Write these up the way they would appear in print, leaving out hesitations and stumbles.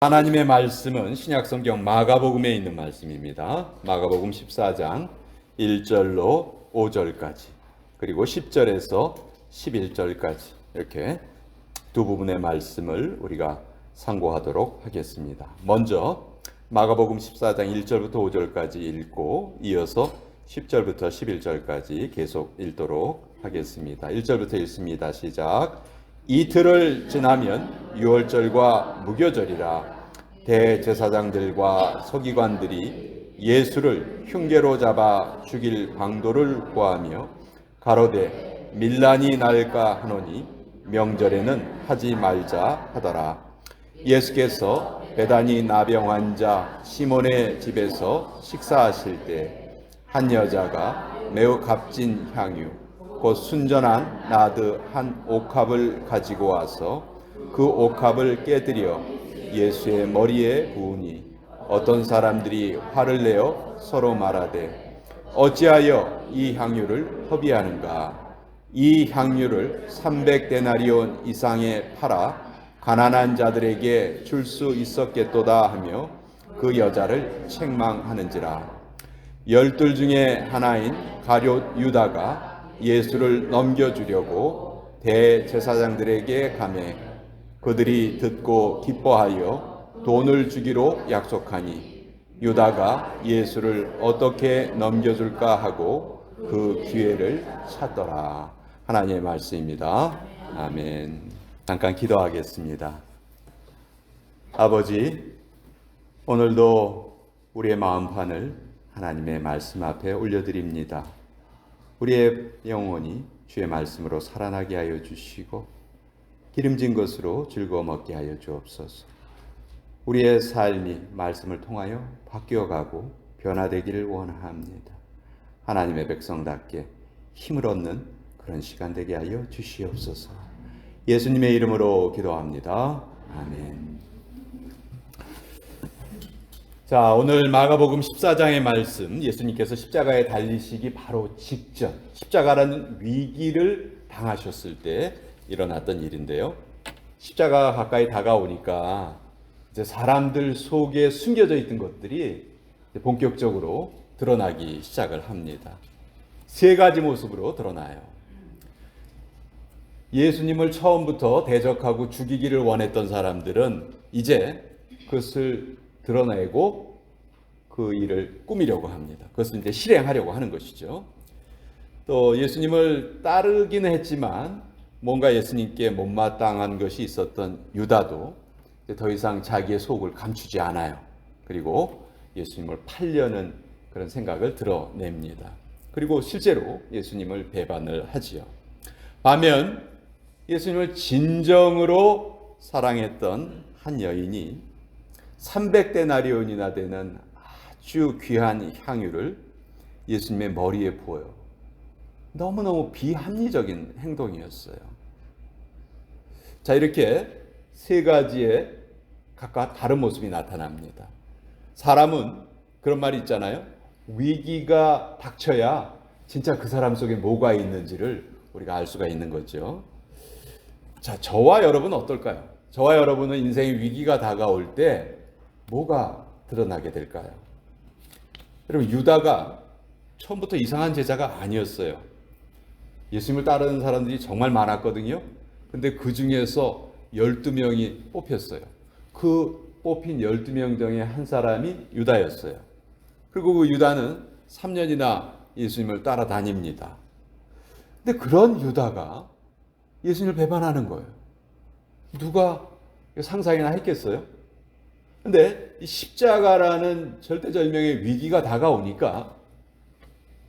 하나님의 말씀은 신약성경 마가복음에 있는 말씀입니다. 마가복음 14장 1절로 5절까지 그리고 10절에서 11절까지 이렇게 두 부분의 말씀을 우리가 상고하도록 하겠습니다. 먼저 마가복음 14장 1절부터 5절까지 읽고 이어서 10절부터 11절까지 계속 읽도록 하겠습니다. 1절부터 읽습니다. 시작. 이틀을 지나면 유월절과 무교절이라 대제사장들과 서기관들이 예수를 흉계로 잡아 죽일 방도를 구하며 가로되 밀란이 날까 하노니 명절에는 하지 말자 하더라. 예수께서 베다니 나병 환자 시몬의 집에서 식사하실 때 한 여자가 매우 값진 향유 곧 순전한 나드 한 옥합을 가지고 와서 그 옥합을 깨뜨려 예수의 머리에 부으니 어떤 사람들이 화를 내어 서로 말하되 어찌하여 이 향유를 허비하는가. 이 향유를 300데나리온 이상에 팔아 가난한 자들에게 줄 수 있었겠도다 하며 그 여자를 책망하는지라. 열둘 중에 하나인 가룟 유다가 예수를 넘겨주려고 대제사장들에게 가매 그들이 듣고 기뻐하여 돈을 주기로 약속하니 유다가 예수를 어떻게 넘겨줄까 하고 그 기회를 찾더라. 하나님의 말씀입니다. 아멘. 잠깐 기도하겠습니다. 아버지, 오늘도 우리의 마음판을 하나님의 말씀 앞에 올려드립니다. 우리의 영혼이 주의 말씀으로 살아나게 하여 주시고 기름진 것으로 즐거움 얻게 하여 주옵소서. 우리의 삶이 말씀을 통하여 바뀌어가고 변화되기를 원합니다. 하나님의 백성답게 힘을 얻는 그런 시간 되게 하여 주시옵소서. 예수님의 이름으로 기도합니다. 아멘. 자, 오늘 마가복음 14장의 말씀, 예수님께서 십자가에 달리시기 바로 직전, 십자가라는 위기를 당하셨을 때 일어났던 일인데요. 십자가가 가까이 다가오니까 이제 사람들 속에 숨겨져 있던 것들이 본격적으로 드러나기 시작을 합니다. 세 가지 모습으로 드러나요. 예수님을 처음부터 대적하고 죽이기를 원했던 사람들은 이제 그것을 드러내고 그 일을 꾸미려고 합니다. 그것을 이제 실행하려고 하는 것이죠. 또 예수님을 따르기는 했지만 뭔가 예수님께 못마땅한 것이 있었던 유다도 더 이상 자기의 속을 감추지 않아요. 그리고 예수님을 팔려는 그런 생각을 드러냅니다. 그리고 실제로 예수님을 배반을 하지요. 반면 예수님을 진정으로 사랑했던 한 여인이 300데나리온이나 되는 아주 귀한 향유를 예수님의 머리에 부어요. 너무너무 비합리적인 행동이었어요. 자, 이렇게 세 가지의 각각 다른 모습이 나타납니다. 사람은 그런 말이 있잖아요. 위기가 닥쳐야 진짜 그 사람 속에 뭐가 있는지를 우리가 알 수가 있는 거죠. 자, 저와 여러분은 어떨까요? 저와 여러분은 인생의 위기가 다가올 때 뭐가 드러나게 될까요? 여러분, 유다가 처음부터 이상한 제자가 아니었어요. 예수님을 따르는 사람들이 정말 많았거든요. 근데 그 중에서 12명이 뽑혔어요. 그 뽑힌 12명 중에 한 사람이 유다였어요. 그리고 그 유다는 3년이나 예수님을 따라다닙니다. 근데 그런 유다가 예수님을 배반하는 거예요. 누가 상상이나 했겠어요? 근데 이 십자가라는 절대절명의 위기가 다가오니까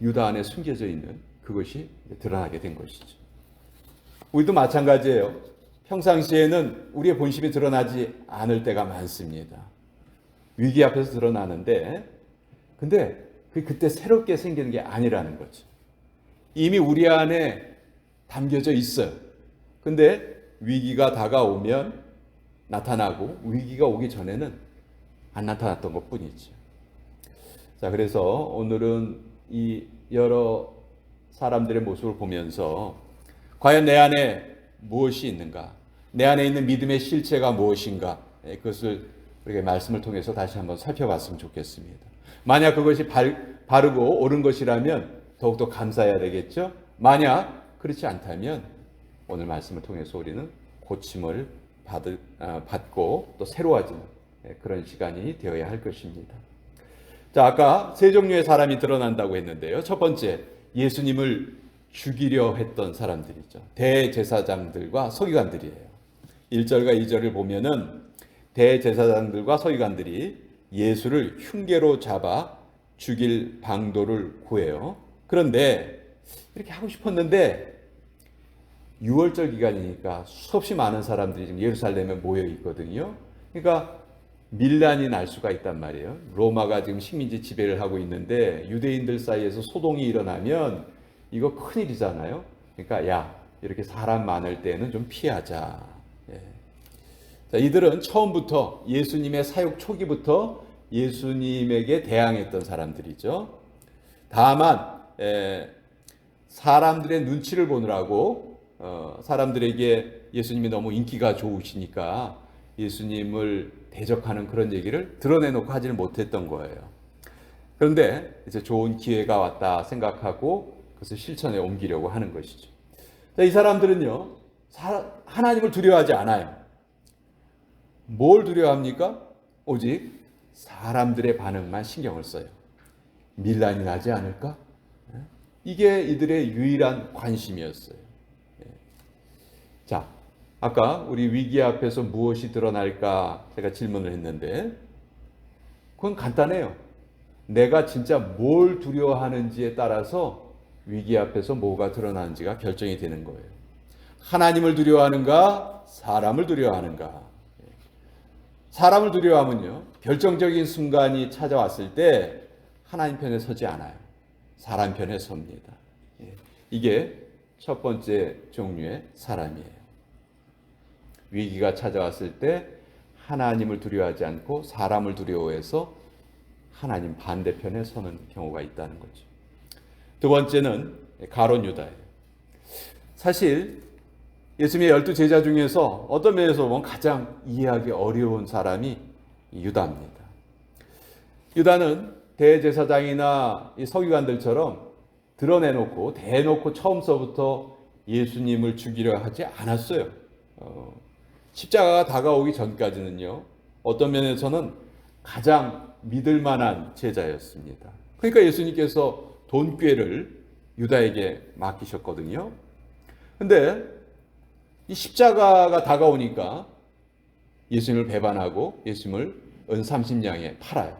유다 안에 숨겨져 있는 그것이 드러나게 된 것이죠. 우리도 마찬가지예요. 평상시에는 우리의 본심이 드러나지 않을 때가 많습니다. 위기 앞에서 드러나는데, 근데 그때 새롭게 생기는 게 아니라는 거죠. 이미 우리 안에 담겨져 있어요. 근데 위기가 다가오면 나타나고 위기가 오기 전에는 안 나타났던 것 뿐이죠. 자, 그래서 오늘은 이 여러 사람들의 모습을 보면서 과연 내 안에 무엇이 있는가? 내 안에 있는 믿음의 실체가 무엇인가? 그것을 우리가 말씀을 통해서 다시 한번 살펴봤으면 좋겠습니다. 만약 그것이 바르고 옳은 것이라면 더욱더 감사해야 되겠죠. 만약 그렇지 않다면 오늘 말씀을 통해서 우리는 고침을 받고 또 새로워지는 그런 시간이 되어야 할 것입니다. 자, 아까 세 종류의 사람이 드러난다고 했는데요. 첫 번째, 예수님을 죽이려 했던 사람들이죠. 대제사장들과 서기관들이에요. 1절과 2절을 보면은 대제사장들과 서기관들이 예수를 흉계로 잡아 죽일 방도를 구해요. 그런데 이렇게 하고 싶었는데 6월절 기간이니까 수없이 많은 사람들이 지금 예루살렘에 모여 있거든요. 그러니까 밀란이 날 수가 있단 말이에요. 로마가 지금 식민지 지배를 하고 있는데 유대인들 사이에서 소동이 일어나면 이거 큰일이잖아요. 그러니까 야, 이렇게 사람 많을 때는 좀 피하자. 예. 자, 이들은 처음부터 예수님의 사역 초기부터 예수님에게 대항했던 사람들이죠. 다만 사람들의 눈치를 보느라고 사람들에게 예수님이 너무 인기가 좋으시니까 예수님을 대적하는 그런 얘기를 드러내놓고 하지를 못했던 거예요. 그런데 이제 좋은 기회가 왔다 생각하고 그것을 실천에 옮기려고 하는 것이죠. 자, 이 사람들은요, 하나님을 두려워하지 않아요. 뭘 두려워합니까? 오직 사람들의 반응만 신경을 써요. 밀란이 나지 않을까? 이게 이들의 유일한 관심이었어요. 자, 아까 우리 위기 앞에서 무엇이 드러날까 제가 질문을 했는데 그건 간단해요. 내가 진짜 뭘 두려워하는지에 따라서 위기 앞에서 뭐가 드러나는지가 결정이 되는 거예요. 하나님을 두려워하는가? 사람을 두려워하는가? 사람을 두려워하면요, 결정적인 순간이 찾아왔을 때 하나님 편에 서지 않아요. 사람 편에 섭니다. 이게 첫 번째 종류의 사람이에요. 위기가 찾아왔을 때 하나님을 두려워하지 않고 사람을 두려워해서 하나님 반대편에 서는 경우가 있다는 거죠. 두 번째는 가룟 유다예요. 사실 예수님의 12제자 중에서 어떤 면에서 보면 가장 이해하기 어려운 사람이 유다입니다. 유다는 대제사장이나 이 서기관들처럼 드러내놓고 대놓고 처음서부터 예수님을 죽이려 하지 않았어요. 십자가가 다가오기 전까지는요, 어떤 면에서는 가장 믿을 만한 제자였습니다. 그러니까 예수님께서 돈꾀를 유다에게 맡기셨거든요. 근데 이 십자가가 다가오니까 예수님을 배반하고 예수님을 은 30냥에 팔아요.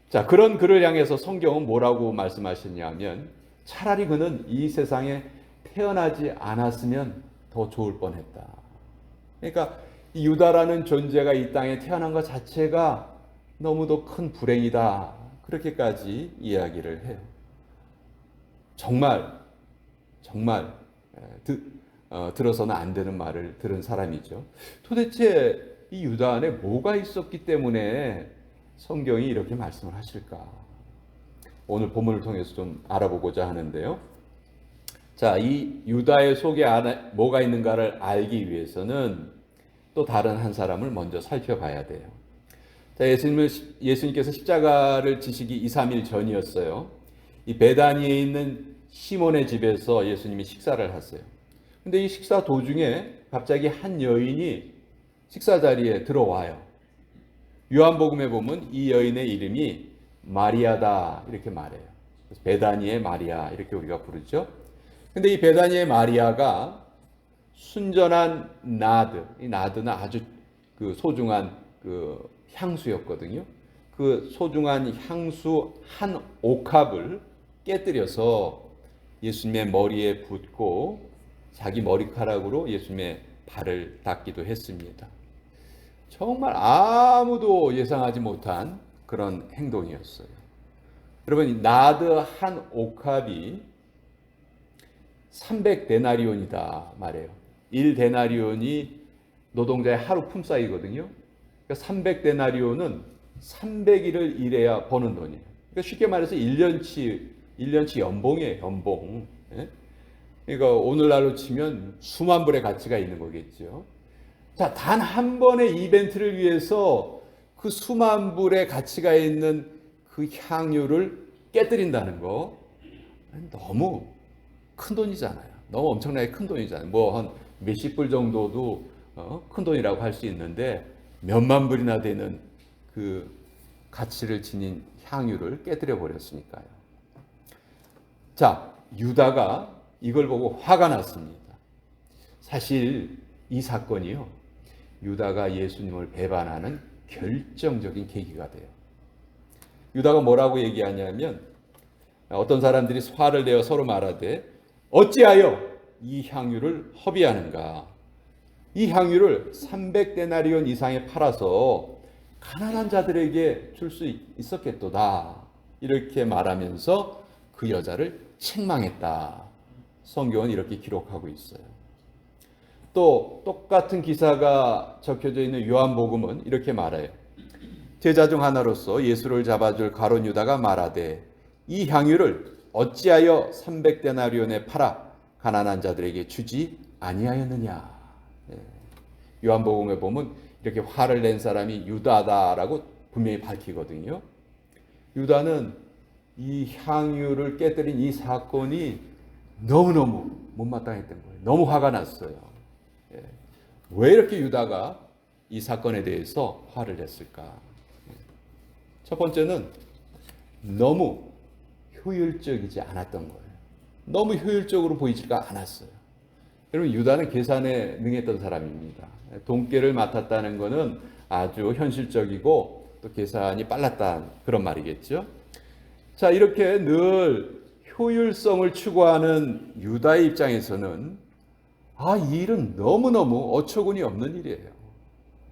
자, 그런 그를 향해서 성경은 뭐라고 말씀하셨냐면 차라리 그는 이 세상에 태어나지 않았으면 더 좋을 뻔했다. 그러니까 이 유다라는 존재가 이 땅에 태어난 것 자체가 너무도 큰 불행이다. 그렇게까지 이야기를 해요. 정말 들어서는 안 되는 말을 들은 사람이죠. 도대체 이 유다 안에 뭐가 있었기 때문에 성경이 이렇게 말씀을 하실까? 오늘 본문을 통해서 좀 알아보고자 하는데요. 자, 이 유다의 속에 안에 뭐가 있는가를 알기 위해서는 또 다른 한 사람을 먼저 살펴봐야 돼요. 자, 예수님께서 십자가를 지시기 2, 3일 전이었어요. 이 베다니에 있는 시몬의 집에서 예수님이 식사를 하세요. 근데 이 식사 도중에 갑자기 한 여인이 식사 자리에 들어와요. 요한복음에 보면 이 여인의 이름이 마리아다 이렇게 말해요. 그래서 베다니의 마리아 이렇게 우리가 부르죠. 근데 이 베다니의 마리아가 순전한 나드, 이 나드는 아주 그 소중한 그 향수였거든요. 그 소중한 향수 한 옥합을 깨뜨려서 예수님의 머리에 붓고 자기 머리카락으로 예수님의 발을 닦기도 했습니다. 정말 아무도 예상하지 못한 그런 행동이었어요. 여러분, 나드 한 옥합이 300데나리온이다 말해요. 1데나리온이 노동자의 하루 품삯이거든요. 그러니까 300데나리온은 300일을 일해야 버는 돈이에요. 그러니까 쉽게 말해서 1년치 연봉이에요, 연봉. 예? 그러니까 오늘날로 치면 수만 불의 가치가 있는 거겠죠. 자, 단 한 번의 이벤트를 위해서 그 수만 불의 가치가 있는 그 향유를 깨뜨린다는 거 너무 큰 돈이잖아요. 너무 엄청나게 큰 돈이잖아요. 뭐 한 몇십 불 정도도 큰 돈이라고 할 수 있는데 몇만 불이나 되는 그 가치를 지닌 향유를 깨뜨려 버렸으니까요. 자, 유다가 이걸 보고 화가 났습니다. 사실 이 사건이요, 유다가 예수님을 배반하는 결정적인 계기가 돼요. 유다가 뭐라고 얘기하냐면, 어떤 사람들이 화를 내어 서로 말하되 어찌하여 이 향유를 허비하는가? 이 향유를 300데나리온 이상에 팔아서 가난한 자들에게 줄 수 있었겠도다. 이렇게 말하면서 그 여자를 책망했다. 성경은 이렇게 기록하고 있어요. 또 똑같은 기사가 적혀져 있는 요한복음은 이렇게 말해요. 제자 중 하나로서 예수를 잡아줄 가룟 유다가 말하되 이 향유를 어찌하여 300데나리온에 팔아 가난한 자들에게 주지 아니하였느냐. 요한복음에 보면 이렇게 화를 낸 사람이 유다다라고 분명히 밝히거든요. 유다는 이 향유를 깨뜨린 이 사건이 너무너무 못마땅했던 거예요. 너무 화가 났어요. 왜 이렇게 유다가 이 사건에 대해서 화를 냈을까? 첫 번째는 너무 효율적이지 않았던 거예요. 너무 효율적으로 보이지가 않았어요. 여러분, 유다는 계산에 능했던 사람입니다. 돈깨를 맡았다는 것은 아주 현실적이고 또 계산이 빨랐다, 그런 말이겠죠. 자, 이렇게 늘 효율성을 추구하는 유다의 입장에서는 이 일은 너무너무 어처구니 없는 일이에요.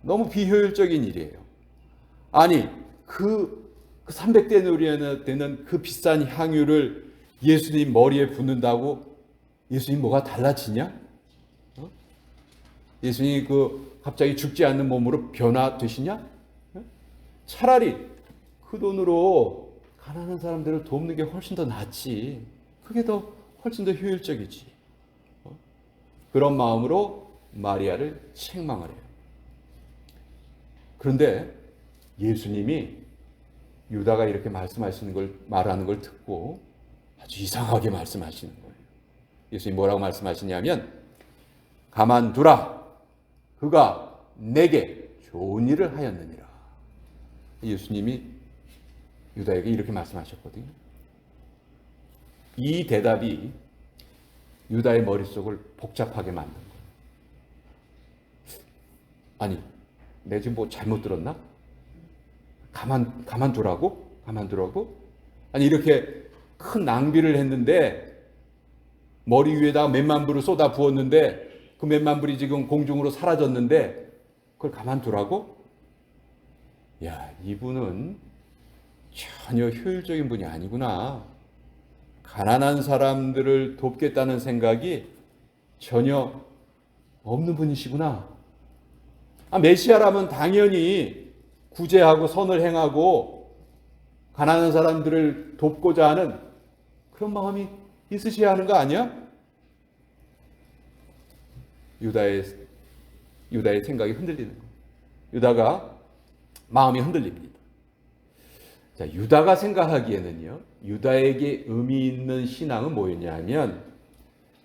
너무 비효율적인 일이에요. 아니, 그 300데나리온이 되는 그 비싼 향유를 예수님 머리에 붓는다고 예수님 뭐가 달라지냐? 예수님이 갑자기 죽지 않는 몸으로 변화되시냐? 차라리 그 돈으로 가난한 사람들을 돕는 게 훨씬 더 낫지. 그게 훨씬 더 효율적이지. 그런 마음으로 마리아를 책망을 해요. 그런데 예수님이 유다가 이렇게 말하는 걸 듣고 아주 이상하게 말씀하시는 거예요. 예수님이 뭐라고 말씀하시냐면, 가만두라. 그가 내게 좋은 일을 하였느니라. 예수님이 유다에게 이렇게 말씀하셨거든요. 이 대답이 유다의 머릿속을 복잡하게 만든 거예요. 아니, 내가 지금 뭐 잘못 들었나? 가만두라고? 아니, 이렇게 큰 낭비를 했는데 머리 위에다가 몇만 불을 쏟아 부었는데 그 몇만 불이 지금 공중으로 사라졌는데 그걸 가만두라고? 야, 이분은 전혀 효율적인 분이 아니구나. 가난한 사람들을 돕겠다는 생각이 전혀 없는 분이시구나. 메시아라면 당연히 구제하고 선을 행하고 가난한 사람들을 돕고자 하는 그런 마음이 있으셔야 하는 거 아니야? 유다의 생각이 흔들리는 거예요. 유다가 마음이 흔들립니다. 자, 유다가 생각하기에는요, 유다에게 의미 있는 신앙은 뭐였냐 하면,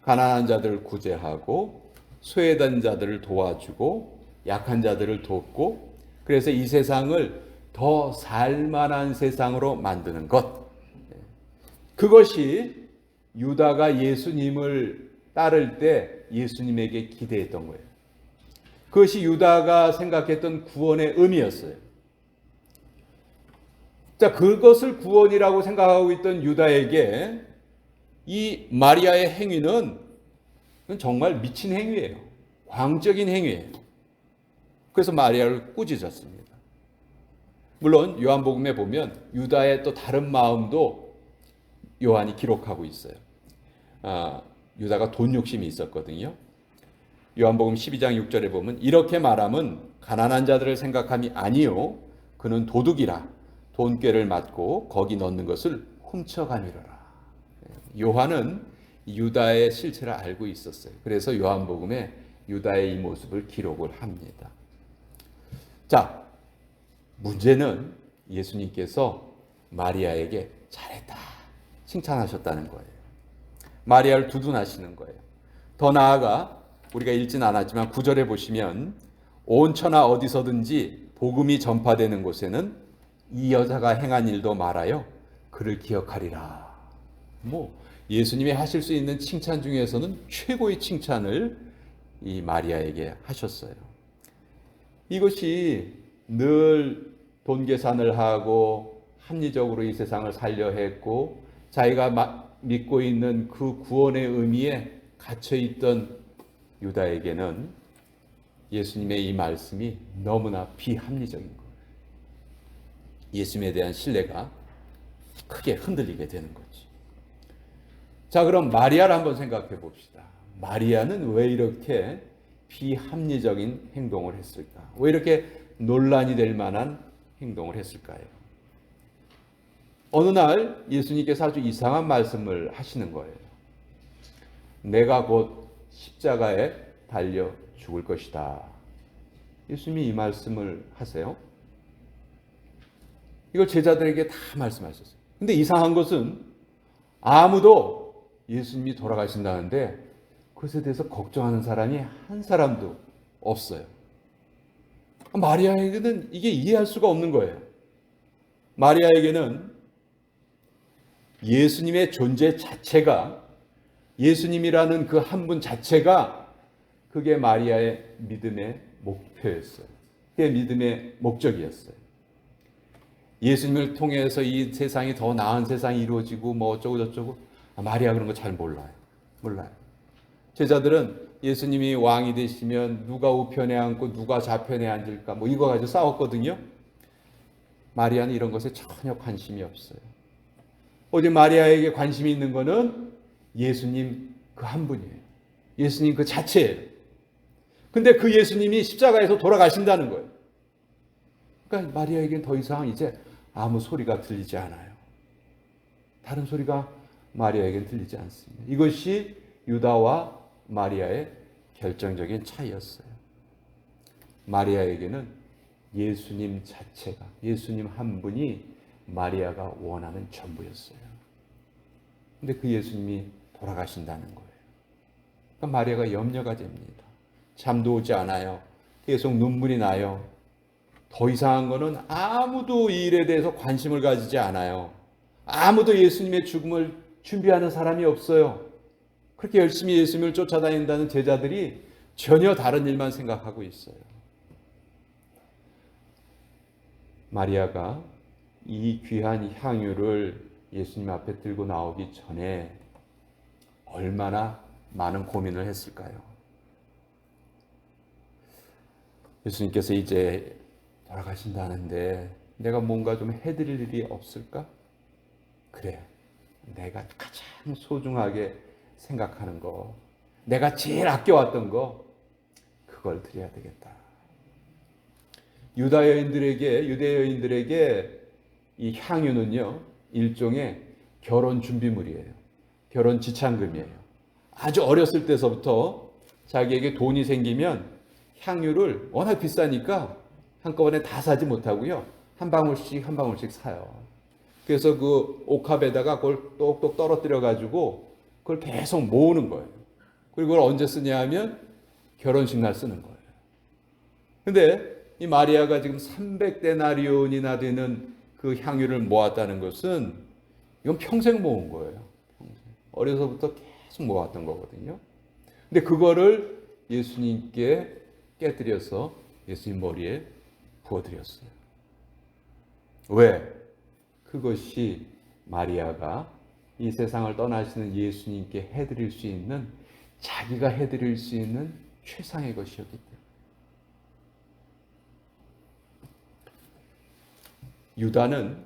가난한 자들을 구제하고 소외된 자들을 도와주고 약한 자들을 돕고, 그래서 이 세상을 더 살만한 세상으로 만드는 것, 그것이 유다가 예수님을 따를 때 예수님에게 기대했던 거예요. 그것이 유다가 생각했던 구원의 의미였어요. 자, 그것을 구원이라고 생각하고 있던 유다에게 이 마리아의 행위는 정말 미친 행위예요. 광적인 행위예요. 그래서 마리아를 꾸짖었습니다. 물론 요한복음에 보면 유다의 또 다른 마음도 요한이 기록하고 있어요. 유다가 돈 욕심이 있었거든요. 요한복음 12장 6절에 보면 이렇게 말함은 가난한 자들을 생각함이 아니요 그는 도둑이라 돈꾀를 맞고 거기 넣는 것을 훔쳐가니라. 요한은 유다의 실체를 알고 있었어요. 그래서 요한복음에 유다의 이 모습을 기록을 합니다. 자, 문제는 예수님께서 마리아에게 잘했다 칭찬하셨다는 거예요. 마리아를 두둔하시는 거예요. 더 나아가 우리가 읽진 않았지만 9절에 보시면 온 천하 어디서든지 복음이 전파되는 곳에는 이 여자가 행한 일도 말하여 그를 기억하리라. 예수님이 하실 수 있는 칭찬 중에서는 최고의 칭찬을 이 마리아에게 하셨어요. 이것이 늘 돈 계산을 하고 합리적으로 이 세상을 살려 했고 자기가 믿고 있는 그 구원의 의미에 갇혀있던 유다에게는 예수님의 이 말씀이 너무나 비합리적인 거예요. 예수님에 대한 신뢰가 크게 흔들리게 되는 거지. 자, 그럼 마리아를 한번 생각해 봅시다. 마리아는 왜 이렇게 비합리적인 행동을 했을까? 왜 이렇게 논란이 될 만한 행동을 했을까요? 어느 날 예수님께서 아주 이상한 말씀을 하시는 거예요. 내가 곧 십자가에 달려 죽을 것이다. 예수님이 이 말씀을 하세요. 이걸 제자들에게 다 말씀하셨어요. 근데 이상한 것은 아무도 예수님이 돌아가신다는데 그것에 대해서 걱정하는 사람이 한 사람도 없어요. 마리아에게는 이게 이해할 수가 없는 거예요. 마리아에게는 예수님의 존재 자체가, 예수님이라는 그 한 분 자체가 그게 마리아의 믿음의 목표였어요. 그게 믿음의 목적이었어요. 예수님을 통해서 이 세상이 더 나은 세상이 이루어지고 어쩌고 저쩌고, 마리아 그런 거 잘 몰라요. 제자들은 예수님이 왕이 되시면 누가 우편에 앉고 누가 좌편에 앉을까 이거 가지고 싸웠거든요. 마리아는 이런 것에 전혀 관심이 없어요. 오직 마리아에게 관심이 있는 거는 예수님 그 한 분이에요. 예수님 그 자체예요. 근데 그 예수님이 십자가에서 돌아가신다는 거예요. 그러니까 마리아에게는 더 이상 이제 아무 소리가 들리지 않아요. 다른 소리가 마리아에게는 들리지 않습니다. 이것이 유다와 마리아의 결정적인 차이였어요. 마리아에게는 예수님 자체가, 예수님 한 분이 마리아가 원하는 전부였어요. 근데 그 예수님이 돌아가신다는 거예요. 그러니까 마리아가 염려가 됩니다. 잠도 오지 않아요. 계속 눈물이 나요. 더 이상한 거는 아무도 이 일에 대해서 관심을 가지지 않아요. 아무도 예수님의 죽음을 준비하는 사람이 없어요. 그렇게 열심히 예수님을 쫓아다닌다는 제자들이 전혀 다른 일만 생각하고 있어요. 마리아가 이 귀한 향유를 예수님 앞에 들고 나오기 전에 얼마나 많은 고민을 했을까요? 예수님께서 이제 돌아가신다는데 내가 뭔가 좀 해드릴 일이 없을까? 그래, 내가 가장 소중하게 생각하는 거, 내가 제일 아껴왔던 거, 그걸 드려야 되겠다. 유대 여인들에게 이 향유는요, 일종의 결혼 준비물이에요. 결혼 지참금이에요. 아주 어렸을 때서부터 자기에게 돈이 생기면 향유를 워낙 비싸니까 한꺼번에 다 사지 못하고요, 한 방울씩 사요. 그래서 그 옥합에다가 그걸 똑똑 떨어뜨려 가지고 그걸 계속 모으는 거예요. 그리고 그걸 언제 쓰냐 하면 결혼식 날 쓰는 거예요. 근데 이 마리아가 지금 300데나리온이나 되는 그 향유를 모았다는 것은 이건 평생 모은 거예요. 어려서부터 계속 모았던 거거든요. 근데 그거를 예수님께 깨뜨려서 예수님 머리에 부어드렸어요. 왜? 그것이 마리아가 이 세상을 떠나시는 예수님께 해드릴 수 있는, 자기가 해드릴 수 있는 최상의 것이었기 때문에. 유다는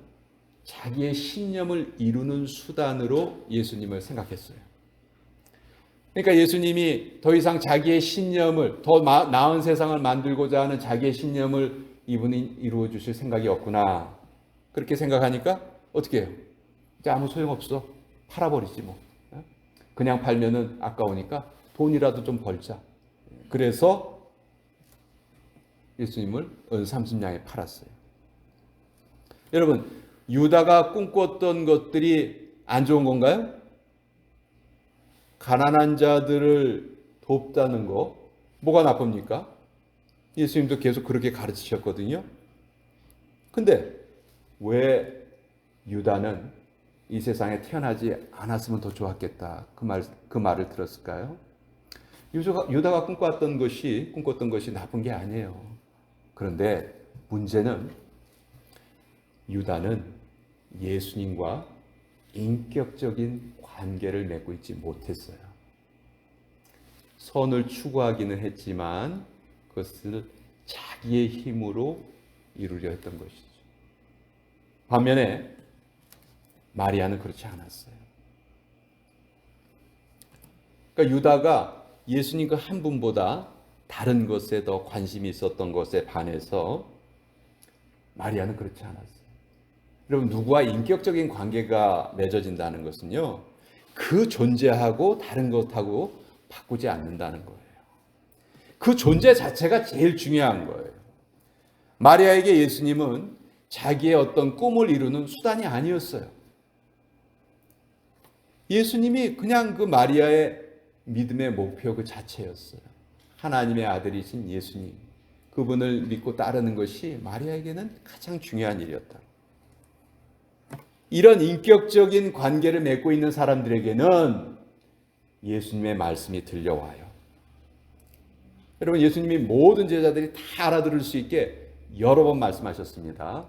자기의 신념을 이루는 수단으로 예수님을 생각했어요. 그러니까 예수님이 더 이상 자기의 신념을, 더 나은 세상을 만들고자 하는 자기의 신념을 이분이 이루어 주실 생각이 없구나, 그렇게 생각하니까 어떻게 해요? 이제 아무 소용없어, 팔아버리지 뭐. 그냥 팔면은 아까우니까 돈이라도 좀 벌자, 그래서 예수님을 은 30냥에 팔았어요. 여러분, 유다가 꿈꿨던 것들이 안 좋은 건가요? 가난한 자들을 돕다는 거 뭐가 나쁩니까? 예수님도 계속 그렇게 가르치셨거든요. 근데 왜 유다는 이 세상에 태어나지 않았으면 더 좋았겠다 그 말을 들었을까요? 유다가 꿈꿨던 것이 나쁜 게 아니에요. 그런데 문제는 유다는 예수님과 인격적인 관계를 맺고 있지 못했어요. 선을 추구하기는 했지만 그것을 자기의 힘으로 이루려 했던 것이죠. 반면에 마리아는 그렇지 않았어요. 그러니까 유다가 예수님 그 한 분보다 다른 것에 더 관심이 있었던 것에 반해서 마리아는 그렇지 않았어요. 여러분, 누구와 인격적인 관계가 맺어진다는 것은요, 그 존재하고 다른 것하고 바꾸지 않는다는 거예요. 그 존재 자체가 제일 중요한 거예요. 마리아에게 예수님은 자기의 어떤 꿈을 이루는 수단이 아니었어요. 예수님이 그냥 그 마리아의 믿음의 목표 그 자체였어요. 하나님의 아들이신 예수님, 그분을 믿고 따르는 것이 마리아에게는 가장 중요한 일이었다. 이런 인격적인 관계를 맺고 있는 사람들에게는 예수님의 말씀이 들려와요. 여러분, 예수님이 모든 제자들이 다 알아들을 수 있게 여러 번 말씀하셨습니다.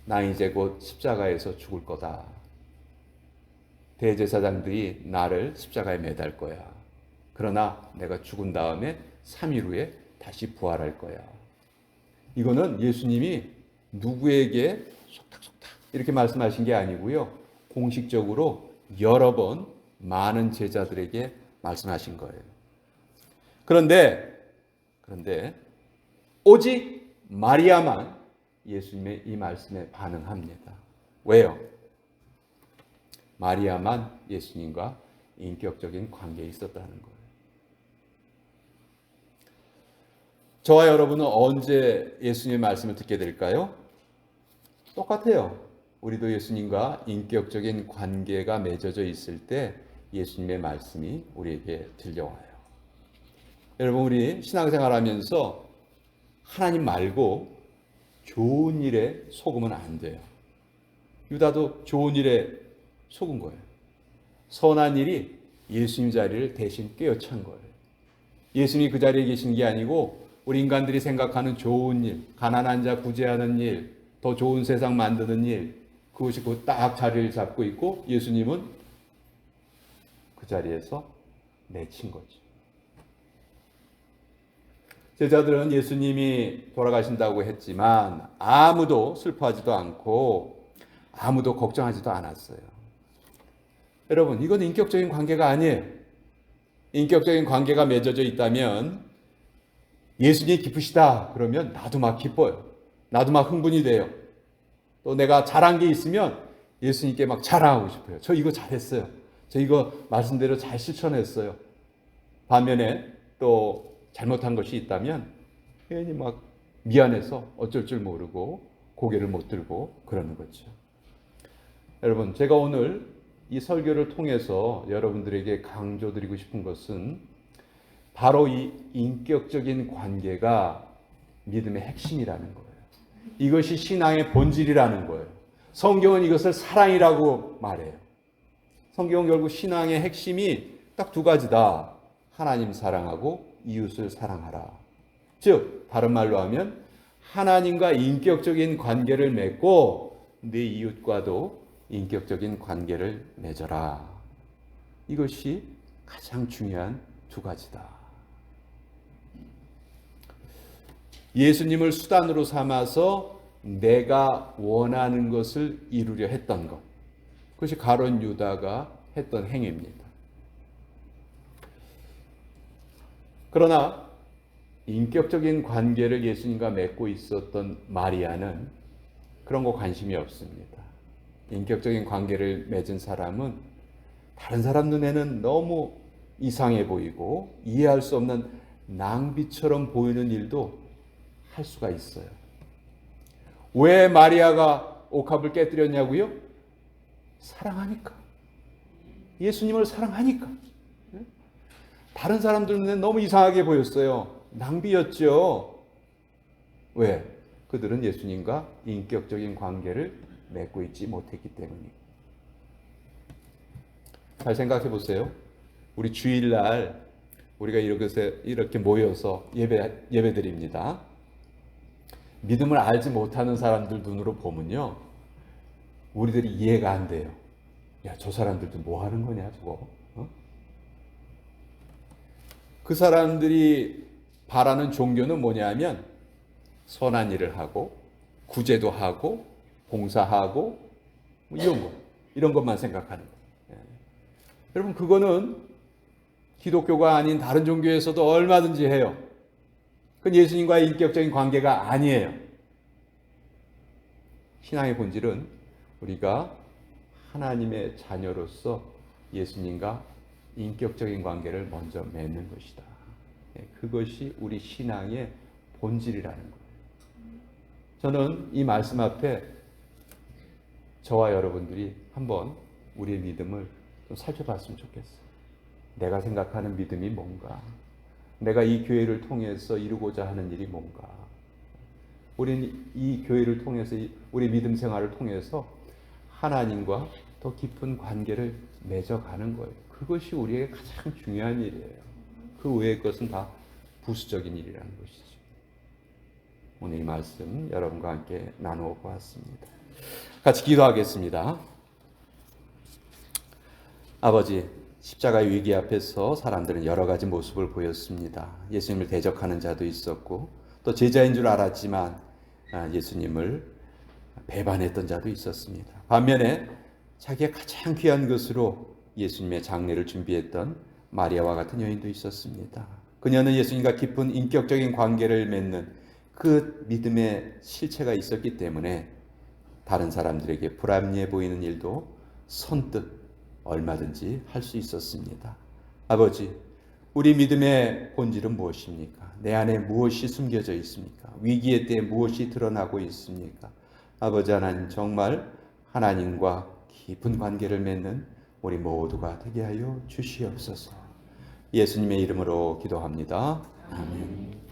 나 이제 곧 십자가에서 죽을 거다. 대제사장들이 나를 십자가에 매달 거야. 그러나 내가 죽은 다음에 3일 후에 다시 부활할 거야. 이거는 예수님이 누구에게 속닥속닥 이렇게 말씀하신 게 아니고요. 공식적으로 여러 번 많은 제자들에게 말씀하신 거예요. 그런데 오직 마리아만 예수님의 이 말씀에 반응합니다. 왜요? 마리아만 예수님과 인격적인 관계에 있었다는 거예요. 저와 여러분은 언제 예수님의 말씀을 듣게 될까요? 똑같아요. 우리도 예수님과 인격적인 관계가 맺어져 있을 때 예수님의 말씀이 우리에게 들려와요. 여러분, 우리 신앙생활하면서 하나님 말고 좋은 일에 속으면 안 돼요. 유다도 좋은 일에 속은 거예요. 선한 일이 예수님 자리를 대신 꿰어찬 거예요. 예수님이 그 자리에 계신 게 아니고 우리 인간들이 생각하는 좋은 일, 가난한 자 구제하는 일, 더 좋은 세상 만드는 일, 그것이 그 딱 자리를 잡고 있고 예수님은 그 자리에서 내친 거죠. 제자들은 예수님이 돌아가신다고 했지만 아무도 슬퍼하지도 않고 아무도 걱정하지도 않았어요. 여러분, 이건 인격적인 관계가 아니에요. 인격적인 관계가 맺어져 있다면 예수님이 기쁘시다 그러면 나도 막 기뻐요. 나도 막 흥분이 돼요. 또 내가 잘한 게 있으면 예수님께 막 자랑하고 싶어요. 저 이거 잘했어요. 저 이거 말씀대로 잘 실천했어요. 반면에 또 잘못한 것이 있다면 괜히 막 미안해서 어쩔 줄 모르고 고개를 못 들고 그러는 거죠. 여러분, 제가 오늘 이 설교를 통해서 여러분들에게 강조드리고 싶은 것은 바로 이 인격적인 관계가 믿음의 핵심이라는 거예요. 이것이 신앙의 본질이라는 거예요. 성경은 이것을 사랑이라고 말해요. 성경은 결국 신앙의 핵심이 딱 두 가지다. 하나님 사랑하고 이웃을 사랑하라. 즉 다른 말로 하면 하나님과 인격적인 관계를 맺고 내 이웃과도 인격적인 관계를 맺어라. 이것이 가장 중요한 두 가지다. 예수님을 수단으로 삼아서 내가 원하는 것을 이루려 했던 것. 그것이 가룟 유다가 했던 행위입니다. 그러나 인격적인 관계를 예수님과 맺고 있었던 마리아는 그런 거 관심이 없습니다. 인격적인 관계를 맺은 사람은 다른 사람 눈에는 너무 이상해 보이고 이해할 수 없는 낭비처럼 보이는 일도 할 수가 있어요. 왜 마리아가 옥합을 깨뜨렸냐고요? 사랑하니까. 예수님을 사랑하니까. 다른 사람들 눈에 너무 이상하게 보였어요. 낭비였죠. 왜? 그들은 예수님과 인격적인 관계를 맺고 있지 못했기 때문이에요. 잘 생각해 보세요. 우리 주일날 우리가 이렇게 모여서 예배 드립니다. 믿음을 알지 못하는 사람들 눈으로 보면요, 우리들이 이해가 안 돼요. 야, 저 사람들도 뭐 하는 거냐, 저거? 그 사람들이 바라는 종교는 뭐냐면 선한 일을 하고 구제도 하고 봉사하고 뭐 이런 것만 생각하는 거예요. 여러분, 그거는 기독교가 아닌 다른 종교에서도 얼마든지 해요. 그건 예수님과의 인격적인 관계가 아니에요. 신앙의 본질은 우리가 하나님의 자녀로서 예수님과 인격적인 관계를 먼저 맺는 것이다. 그것이 우리 신앙의 본질이라는 거예요. 저는 이 말씀 앞에 저와 여러분들이 한번 우리의 믿음을 좀 살펴봤으면 좋겠어요. 내가 생각하는 믿음이 뭔가? 내가 이 교회를 통해서 이루고자 하는 일이 뭔가? 우리는 이 교회를 통해서, 우리 믿음 생활을 통해서 하나님과 더 깊은 관계를 맺어가는 거예요. 그것이 우리에게 가장 중요한 일이에요. 그 외의 것은 다 부수적인 일이라는 것이죠. 오늘 이 말씀 여러분과 함께 나누어 보았습니다. 같이 기도하겠습니다. 아버지, 십자가의 위기 앞에서 사람들은 여러 가지 모습을 보였습니다. 예수님을 대적하는 자도 있었고 또 제자인 줄 알았지만 예수님을 배반했던 자도 있었습니다. 반면에 자기의 가장 귀한 것으로 예수님의 장례를 준비했던 마리아와 같은 여인도 있었습니다. 그녀는 예수님과 깊은 인격적인 관계를 맺는 그 믿음의 실체가 있었기 때문에 다른 사람들에게 불합리해 보이는 일도 선뜻 얼마든지 할 수 있었습니다. 아버지, 우리 믿음의 본질은 무엇입니까? 내 안에 무엇이 숨겨져 있습니까? 위기의 때에 무엇이 드러나고 있습니까? 아버지 하나님, 정말 하나님과 깊은 관계를 맺는 우리 모두가 되게 하여 주시옵소서. 예수님의 이름으로 기도합니다. 아멘.